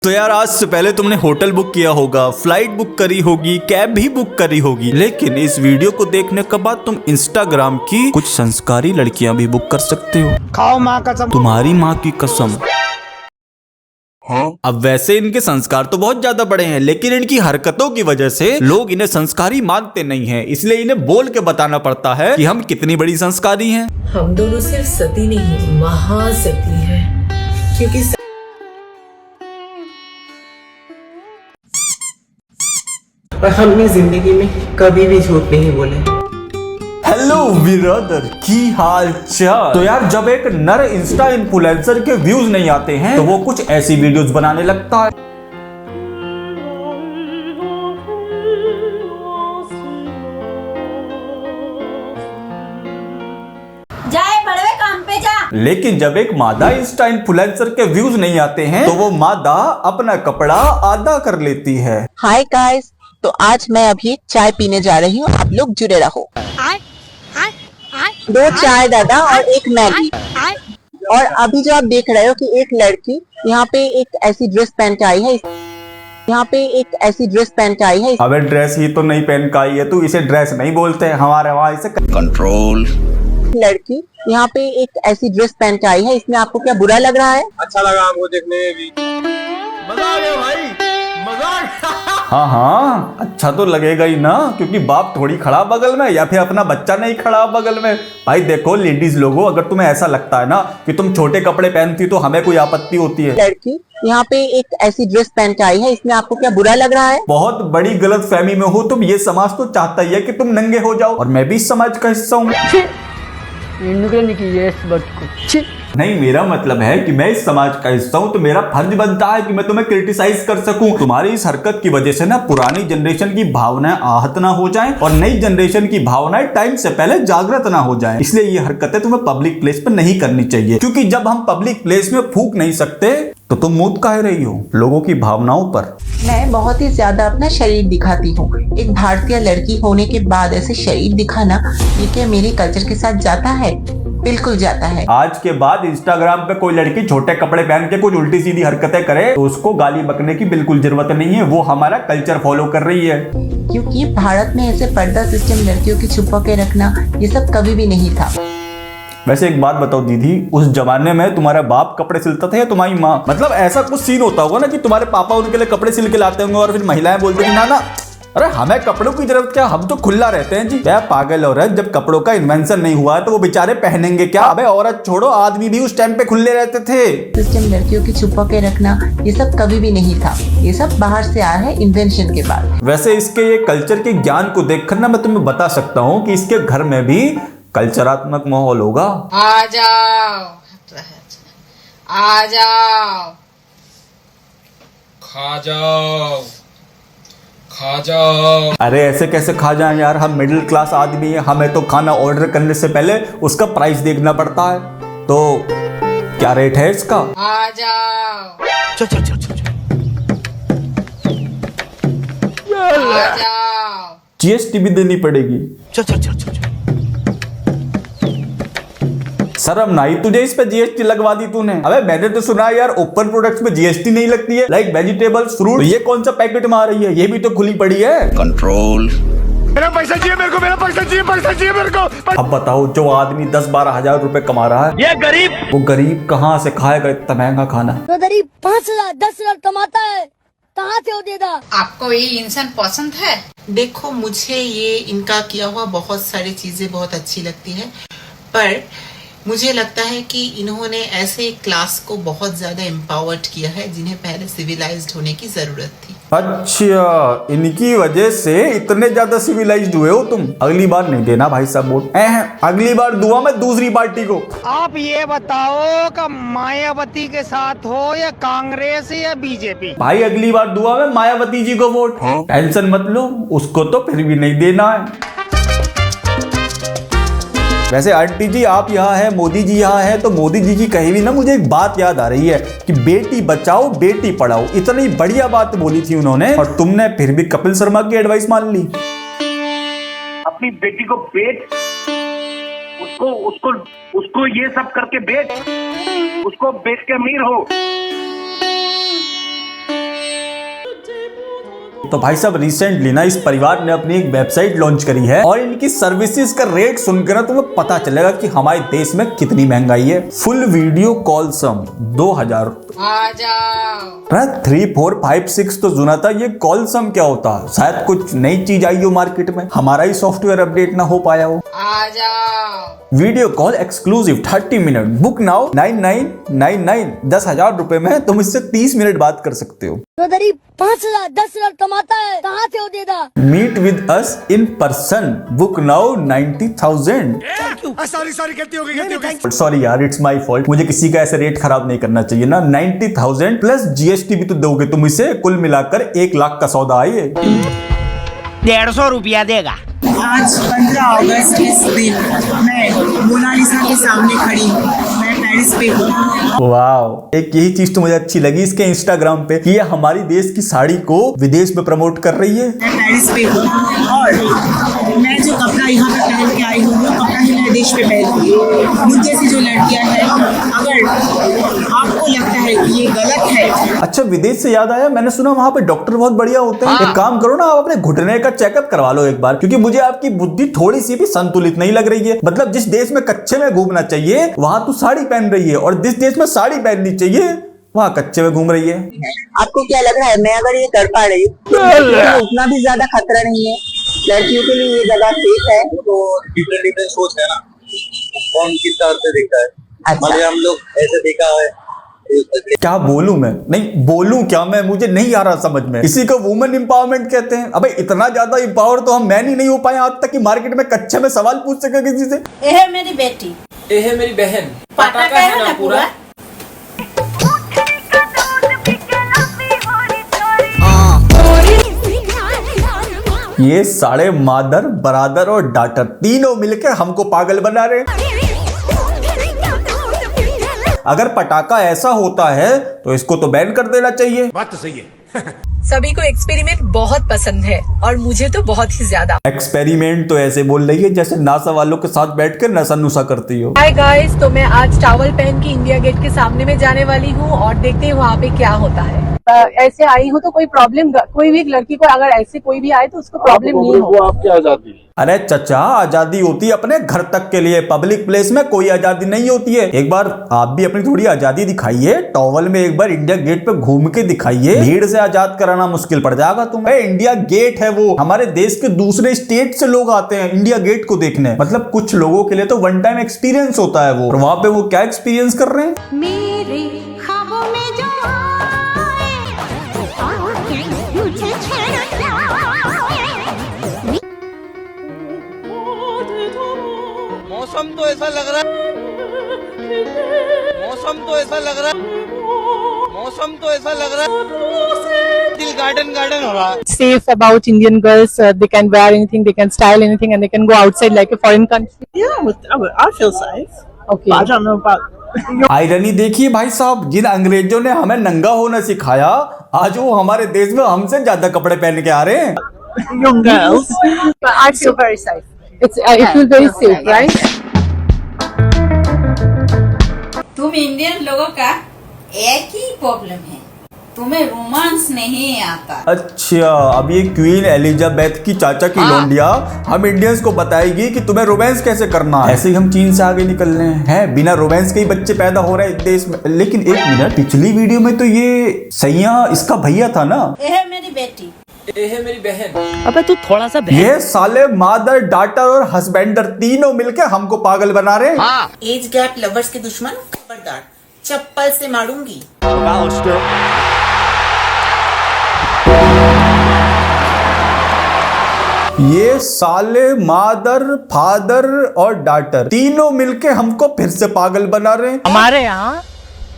तो यार आज से पहले तुमने होटल बुक किया होगा, फ्लाइट बुक करी होगी, कैब भी बुक करी होगी, लेकिन इस वीडियो को देखने के बाद तुम इंस्टाग्राम की कुछ संस्कारी लड़कियां भी बुक कर सकते हो। खाओ माँ कसम, तुम्हारी माँ की कसम। अब वैसे इनके संस्कार तो बहुत ज्यादा बड़े हैं, लेकिन इनकी हरकतों की वजह से लोग इन्हें संस्कारी मानते नहीं हैं, इसलिए इन्हें बोल के बताना पड़ता है कि हम कितनी बड़ी संस्कारी हैं। हम दोनों सिर्फ सती नहीं महासती है, क्योंकि और हमने जिंदगी में कभी भी झूठ नहीं बोले। हेलो ब्रदर, की हाल चाल। तो यार जब एक नर इंस्टा इन्फ्लुएंसर के व्यूज नहीं आते हैं तो वो कुछ ऐसी वीडियोस बनाने लगता है। जाए बड़वे काम पे जा। लेकिन जब एक मादा इंस्टा इन्फ्लुएंसर के व्यूज नहीं आते हैं तो वो मादा अपना कपड़ा आधा कर लेती है। हाय गाइस, तो आज मैं अभी चाय पीने जा रही हूँ, आप लोग जुड़े रहो। 2 चाय दादा और 1 मैगी। और अभी जो आप देख रहे हो कि एक लड़की यहाँ पे एक ऐसी ड्रेस पहन के आई है, अबे ड्रेस ही तो नहीं पहन के आई है, तू इसे ड्रेस नहीं बोलते, हमारे वहाँ इसे कंट्रोल। लड़की यहाँ पे एक ऐसी ड्रेस पहन के आई है, इसमें आपको क्या बुरा लग रहा है? अच्छा लगा हमको देखने में भी। मजा आ गया भाई, मजा आ गया। हाँ अच्छा तो लगेगा ही ना, क्योंकि बाप थोड़ी खड़ा बगल में या फिर अपना बच्चा नहीं खड़ा बगल में। भाई देखो लेडीज लोगों, अगर तुम्हें ऐसा लगता है ना कि तुम छोटे कपड़े पहनती तो हमें कोई आपत्ति होती है। लड़की यहाँ पे एक ऐसी ड्रेस पहन के आई है, इसमें आपको क्या बुरा लग रहा है? बहुत बड़ी गलत फहमी में हो तुम। ये समाज तो चाहता ही है कि तुम नंगे हो जाओ, और मैं भी इस समाज का हिस्सा हूँ। नहीं, मेरा मतलब है कि मैं इस समाज का हिस्सा हूं, तो मेरा फर्ज बनता है कि मैं तुम्हें क्रिटिसाइज कर सकूं। तुम्हारी इस हरकत की वजह से ना पुरानी जनरेशन की भावनाएं आहत ना हो जाएं और नई जनरेशन की भावनाएं टाइम से पहले जागृत ना हो जाएं। इसलिए ये हरकतें तुम्हें पब्लिक प्लेस पर नहीं करनी चाहिए, क्योंकि जब हम पब्लिक प्लेस में फूंक नहीं सकते तो तुम मूत काहे रही हो लोगों की भावनाओं पर। मैं बहुत ही ज्यादा अपना शरीर दिखाती हूँ। एक भारतीय लड़की होने के बाद ऐसे शरीर दिखाना, ये क्या मेरे कल्चर के साथ जाता है? बिल्कुल जाता है। आज के बाद इंस्टाग्राम पे कोई लड़की छोटे कपड़े पहन के कुछ उल्टी सीधी हरकतें करे तो उसको गाली बकने की बिल्कुल जरूरत नहीं है, वो हमारा कल्चर फॉलो कर रही है। क्योंकि भारत में ऐसे पर्दा सिस्टम लड़कियों की छुपा के रखना, ये सब कभी भी नहीं था। वैसे एक बात बताओ दीदी, उस जमाने में तुम्हारा बाप कपड़े सिलता था या तुम्हारी माँ? मतलब ऐसा कुछ सीन होता होगा ना कि तुम्हारे पापा उनके लिए कपड़े सिल के लाते होंगे और फिर महिलाएं बोलती थी ना ना, अरे हमें कपड़ों की जरूरत क्या, हम तो खुला रहते हैं जी। क्या पागल औरत, जब कपड़ों का इन्वेंशन नहीं हुआ तो वो बेचारे पहनेंगे क्या? अबे औरत छोड़ो, आदमी भी उस टाइम पे खुले रहते थे। सिस्टम लड़कियों की छुपा के रखना, ये सब कभी भी नहीं था, ये सब बाहर से आया है इन्वेंशन के बाद। वैसे इसके ये कल्चर के ज्ञान को देखकर ना मैं तुम्हें बता सकता हूँ कि इसके घर में भी कल्चरात्मक माहौल होगा। आ जाओ, आ जाओ, खा जाओ, खा जाओ। अरे ऐसे कैसे खा जाएं यार, हम मिडिल क्लास आदमी हैं, हमें तो खाना ऑर्डर करने से पहले उसका प्राइस देखना पड़ता है। तो क्या रेट है इसका? आ जाओ, आ जाओ। जीएसटी भी देनी पड़ेगी। शर्म ना आई तुझे इस पे जीएसटी लगवा दी तूने? अबे मैंने तो सुना है यार ओपन प्रोडक्ट्स में जीएसटी नहीं लगती है, लाइक वेजिटेबल्स, फ्रूट। तो ये कौन सा पैकेट में आ रही है? ये भी तो खुली पड़ी है। कंट्रोल। मेरा पैसा चाहिए मेरे को, मेरा पैसा चाहिए, पैसा चाहिए मेरे को। अब बताओ, जो आदमी 10-12 हजार रुपए कमा रहा है, ये गरीब, वो गरीब कहाँ से खाएगा इतना महंगा खाना? तो गरीब 5,000-10,000 कमाता है, कहाँ से वो देगा? आपको ये इंसान पसंद है? देखो, मुझे ये इनका किया हुआ बहुत सारी चीजें बहुत अच्छी लगती है, पर मुझे लगता है कि इन्होंने ऐसे क्लास को बहुत ज्यादा एम्पावर्ड किया है जिन्हें पहले सिविलाइज्ड होने की जरूरत थी। अच्छा, इनकी वजह से इतने ज्यादा सिविलाइज्ड हुए हो तुम। अगली बार नहीं देना भाई साहब वोट, अगली बार दुआ मैं दूसरी पार्टी को। आप ये बताओ कि मायावती के साथ हो या कांग्रेस या बीजेपी? भाई अगली बार दुआ में मायावती जी को वोट। टेंशन मत लो, उसको तो फिर भी नहीं देना है। वैसे आंटी जी आप यहाँ है, मोदी जी यहाँ है, तो मोदी जी की कही भी ना मुझे एक बात याद आ रही है कि बेटी बचाओ बेटी पढ़ाओ। इतनी बढ़िया बात बोली थी उन्होंने, और तुमने फिर भी कपिल शर्मा की एडवाइस मान ली। अपनी बेटी को बेच, उसको उसको उसको ये सब करके बेच, उसको बेच के अमीर हो। तो भाई साहब रिसेंटली ना इस परिवार ने अपनी एक वेबसाइट लॉन्च करी है और इनकी सर्विसेज का रेट सुनकर ना तुम्हें पता चलेगा कि हमारे देश में कितनी महंगाई है। फुल वीडियो कॉल सम 2000 आ जाओ 3, 4, 5, 6 तो सुना था। ये कॉल सम क्या होता है? शायद कुछ नई चीज आई हो मार्केट में, हमारा ही सॉफ्टवेयर अपडेट ना हो पाया हो। आ जाओ video call exclusive 30 minute, book now 9999, 10,000 रुपए में तुम इससे 30 मिनट बात कर सकते हो। तो दरी 5,000 10,000 कमाता है, कहाँ से वो देगा? Meet with us in person, book now 90,000। Sorry यार, इट्स माय फॉल्ट, मुझे किसी का ऐसे रेट खराब नहीं करना चाहिए ना। 90,000 प्लस जीएसटी भी तो दोगे तुम इसे, कुल मिलाकर 1 लाख का सौदा है ये। 150 रुपया देगा। आज 15 अगस्त इस दिन मैं मोनालिसा के सामने खड़ी हूँ। मैं पेरिस पे हूँ। वाह, एक यही चीज तो मुझे अच्छी लगी इसके इंस्टाग्राम पे कि ये हमारी देश की साड़ी को विदेश में प्रमोट कर रही है। मैं पेरिस पे हूँ और मैं जो कपड़ा यहाँ पे पहन के आई हूँ वो कपड़ा ही मैं देश पे पहनूंगी। मुझ जैसी जो लड़कियाँ हैं, अगर आपको लगता है कि ये गलत है। अच्छा, विदेश से याद आया, मैंने सुना वहाँ पे डॉक्टर बहुत बढ़िया होते हैं। एक काम करो ना, आप अपने घुटने का चेकअप करवा लो एक बार, क्योंकि मुझे आपकी बुद्धि थोड़ी सी भी संतुलित नहीं लग रही है। मतलब जिस देश में कच्चे में घूमना चाहिए वहां तू साड़ी पहन रही है, और जिस देश में साड़ी पहननी चाहिए वहाँ कच्चे में घूम रही है। आपको क्या लग रहा है मैं अगर ये कर पा रही हूँ तो उतना भी ज्यादा खतरा नहीं है, लड़कियों के लिए ये जगह सेफ है। तो डिफरेंट सोच है ना, कौन किस तरह से देखता है। अच्छा, हम लोग ऐसे देखा है। क्या बोलूं मैं, नहीं बोलूं क्या मैं, मुझे नहीं आ रहा समझ में। इसी को वुमेन एम्पावरमेंट कहते हैं। अबे इतना ज्यादा एम्पावर तो हम मैन ही नहीं हो पाए आज तक कि मार्केट में कच्चे में सवाल पूछ सके किसी से। ये है मेरी बेटी, ये है मेरी बहन, पटाखा है ना पूरा। ये सारे मादर, बरादर और डाटर तीनों मिलकर हमको पागल बना रहे। अगर पटाखा ऐसा होता है तो इसको तो बैन कर देना चाहिए। बात तो सही है। सभी को एक्सपेरिमेंट बहुत पसंद है और मुझे तो बहुत ही ज्यादा। एक्सपेरिमेंट तो ऐसे बोल रही है जैसे नासा वालों के साथ बैठकर नशा नुशा करती हो। हाय गाइस, तो मैं आज टॉवल पहन के इंडिया गेट के सामने में जाने वाली हूँ और देखते हैं वहाँ पे क्या होता है। ऐसे आई हूँ तो कोई प्रॉब्लम, कोई भी लड़की को अगर ऐसे कोई भी आए तो उसको प्रॉब्लम नहीं हो। आपकी आजादी। अरे चचा, आजादी होती है अपने घर तक के लिए, पब्लिक प्लेस में कोई आजादी नहीं होती है। एक बार आप भी अपनी थोड़ी आजादी दिखाइए, टॉवल में एक बार इंडिया गेट पे घूम के दिखाइए। भीड़ से आजाद कराना मुश्किल पड़ जाएगा तुम्हें। इंडिया गेट है वो, हमारे देश के दूसरे स्टेट से लोग आते हैं इंडिया गेट को देखने। मतलब कुछ लोगों के लिए तो वन टाइम एक्सपीरियंस होता है वो, और वहाँ पे वो क्या एक्सपीरियंस कर रहे हैं। मेरे ख्वाबों में जो मौसम तो ऐसा लग रहा है, मौसम तो ऐसा लग रहा है, मौसम तो ऐसा लग रहा है दिल गार्डन गार्डन हो रहा है। Safe about Indian girls, they can wear anything, they can style anything, and they can go outside like a foreign country. I feel safe. Okay. I don't know about irony देखिए भाई साहब, जिन अंग्रेजों ने हमें नंगा होना सिखाया, आज वो हमारे देश में हमसे ज्यादा कपड़े पहन के आ रहे हैं। young girls. But I feel very safe. It feels very safe, right? तुम इंडियन लोगों का एक ही प्रॉब्लम है, तुम्हें रोमांस नहीं आता। अच्छा, अब ये क्वीन एलिजाबेथ की चाचा की लौंडिया हम इंडियंस को बताएगी कि तुम्हें रोमांस कैसे करना है। ऐसे ही हम चीन से आगे निकल रहे हैं, बिना रोमांस के ही बच्चे पैदा हो रहे हैं देश में। लेकिन एक मिनट, पिछली वीडियो में तो ये सैया इसका भैया था ना। ये है मेरी बेटी, ये है मेरी बहन। अबे तू थोड़ा सा ये साले मादर, डाटर और हस्बैंडर तीनों मिलकर हमको पागल बना रहे हैं। एज गैप लवर्स के दुश्मन खबरदार, चप्पल से मारूंगी। ये साले मादर, फादर और डाटर तीनों मिलके हमको फिर से पागल बना रहे हैं। हमारे यहाँ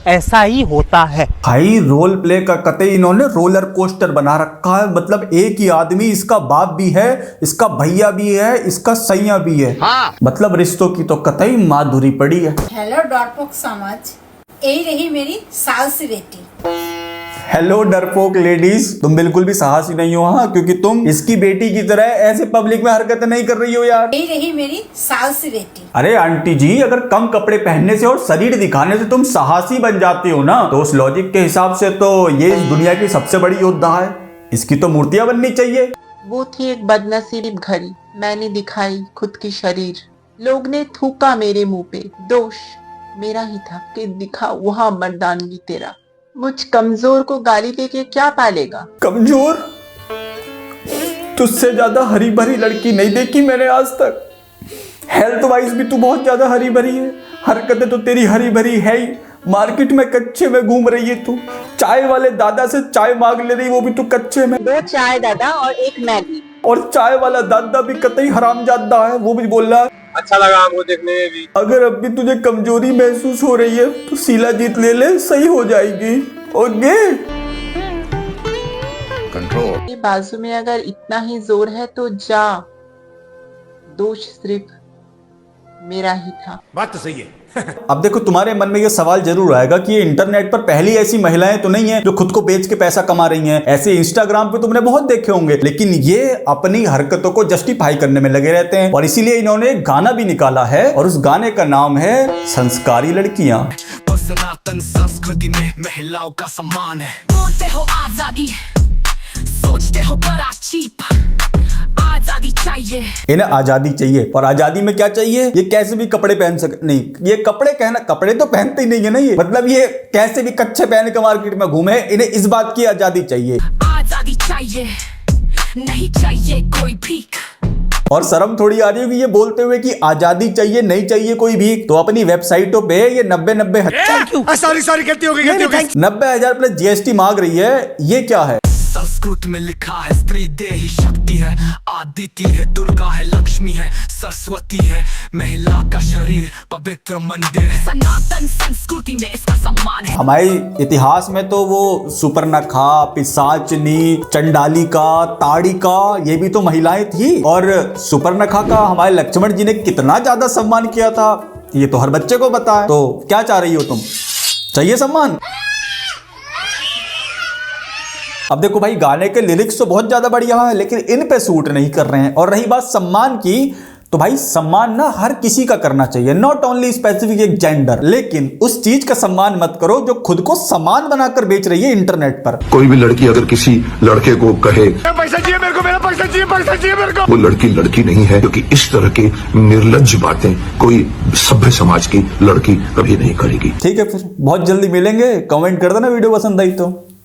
ऐसा ही होता है। भाई रोल प्ले का कतई इन्होंने रोलर कोस्टर बना रखा है। मतलब एक ही आदमी, इसका बाप भी है, इसका भैया भी है, इसका सैया भी है। मतलब रिश्तों की तो कतई माधुरी पड़ी है। हेलो डॉटबॉक्स समझ, यही रही मेरी सास बेटी। हेलो डरपोक लेडीज, तुम बिल्कुल भी साहसी नहीं हो, हाँ, क्योंकि तुम इसकी बेटी की तरह ऐसे पब्लिक में हरकतें नहीं कर रही हो यार। यही रही मेरी सास बेटी। अरे आंटी जी, अगर कम कपड़े पहनने से और शरीर दिखाने से तुम साहसी बन जाती हो ना, तो उस लॉजिक के हिसाब से तो ये इस दुनिया की सबसे बड़ी योद्धा है। यही रही मेरी सास बेटी। हेलो डरपोक लेडीज, तुम बिल्कुल भी साहसी नहीं हो, हाँ, क्योंकि तुम इसकी बेटी की तरह ऐसे पब्लिक में हरकतें नहीं कर रही हो यार। अरे आंटी जी, अगर कम कपड़े पहनने से और शरीर दिखाने से तुम साहसी बन जाती हो ना, तो उस लॉजिक के हिसाब से तो ये इस दुनिया की सबसे बड़ी योद्धा है। इसकी तो मूर्तियां बननी चाहिए। वो थी एक बदनसीब घड़ी, मैंने दिखाई खुद की शरीर, लोग ने थूका मेरे मुंह पे, दोष मेरा ही था कि दिखा वहां मर्दानगी तेरा। मुझ कमजोर को गाली दे के क्या पालेगा? कमजोर? तुझसे ज्यादा हरी भरी लड़की नहीं देखी मैंने आज तक। हेल्थ वाइज भी तू बहुत ज्यादा हरी भरी है, हरकतें तो तेरी हरी भरी है ही। मार्केट में कच्चे में घूम रही है तू, चाय वाले दादा से चाय मांग ले रही, वो भी तू कच्चे में। 2 चाय दादा और 1 मैगी। और चाय वाला दादा भी कतई हरामजादा है, वो भी बोल रहा है अच्छा लगा हमको देखने में भी। अगर अब भी तुझे कमजोरी महसूस हो रही है तो सीला जीत ले, सही हो जाएगी। Okay control. बाजू में अगर इतना ही जोर है तो जा, दोष सिर्फ मेरा ही था। बात तो सही है। अब देखो तुम्हारे मन में ये सवाल जरूर आएगा कि ये इंटरनेट पर पहली ऐसी महिलाएं तो नहीं है जो खुद को बेच के पैसा कमा रही हैं। ऐसे इंस्टाग्राम पे तुमने बहुत देखे होंगे, लेकिन ये अपनी हरकतों को जस्टिफाई करने में लगे रहते हैं और इसीलिए इन्होंने एक गाना भी निकाला है और उस गाने का नाम है संस्कारी लड़कियां। सनातन संस्कृति में महिलाओं का सम्मान है। बोलते हो आजादी, सोचते हो बड़ा चीप, आजादी चाहिए। इन्हें आजादी चाहिए, और आजादी में क्या चाहिए? ये कैसे भी कपड़े पहन सके नहीं, ये कपड़े कहना, कपड़े तो पहनते ही नहीं है ना ये, मतलब ये कैसे भी कच्चे पहन के मार्केट में घूमे, इन्हें इस बात की आजादी चाहिए। आजादी चाहिए, नहीं चाहिए कोई भीख। और शर्म थोड़ी आ रही होगी ये बोलते हुए कि आजादी चाहिए, नहीं चाहिए कोई भी, तो अपनी वेबसाइटों पे ये 90,000 सॉरी कहती होगी 90,000 प्लस जीएसटी मांग रही है। ये क्या है? संस्कृत में लिखा है स्त्री देही शक्ति है, आदिति है, दुर्गा है, लक्ष्मी है, सरस्वती है, महिला का शरीर पवित्र मंदिर है, सनातन संस्कृति में इसका सम्मान है। हमारे इतिहास में तो वो सुपर्णखा, पिशाचनी, चंडालिका, ताड़िका, ये भी तो महिलाएं थी। और सुपर्णखा का हमारे लक्ष्मण जी ने कितना ज्यादा सम्मान किया था, ये तो हर बच्चे को पता है। तो क्या चाह रही हो तुम? चाहिए सम्मान? अब देखो भाई, गाने के लिरिक्स तो बहुत ज्यादा बढ़िया है, लेकिन इन पे सूट नहीं कर रहे हैं। और रही बात सम्मान की, तो भाई सम्मान ना हर किसी का करना चाहिए, नॉट ओनली स्पेसिफिक एक जेंडर। लेकिन उस चीज का सम्मान मत करो जो खुद को सामान बनाकर बेच रही है इंटरनेट पर। कोई भी लड़की अगर किसी लड़के को कहे पैसा चाहिए मेरे को, मेरा पैसा चाहिए, पैसा चाहिए मेरे को, वो लड़की लड़की नहीं है, क्योंकि इस तरह की निर्लज्ज बातें कोई सभ्य समाज की लड़की कभी नहीं करेगी। ठीक है, फिर बहुत जल्दी मिलेंगे। कमेंट कर देना वीडियो पसंद आई तो।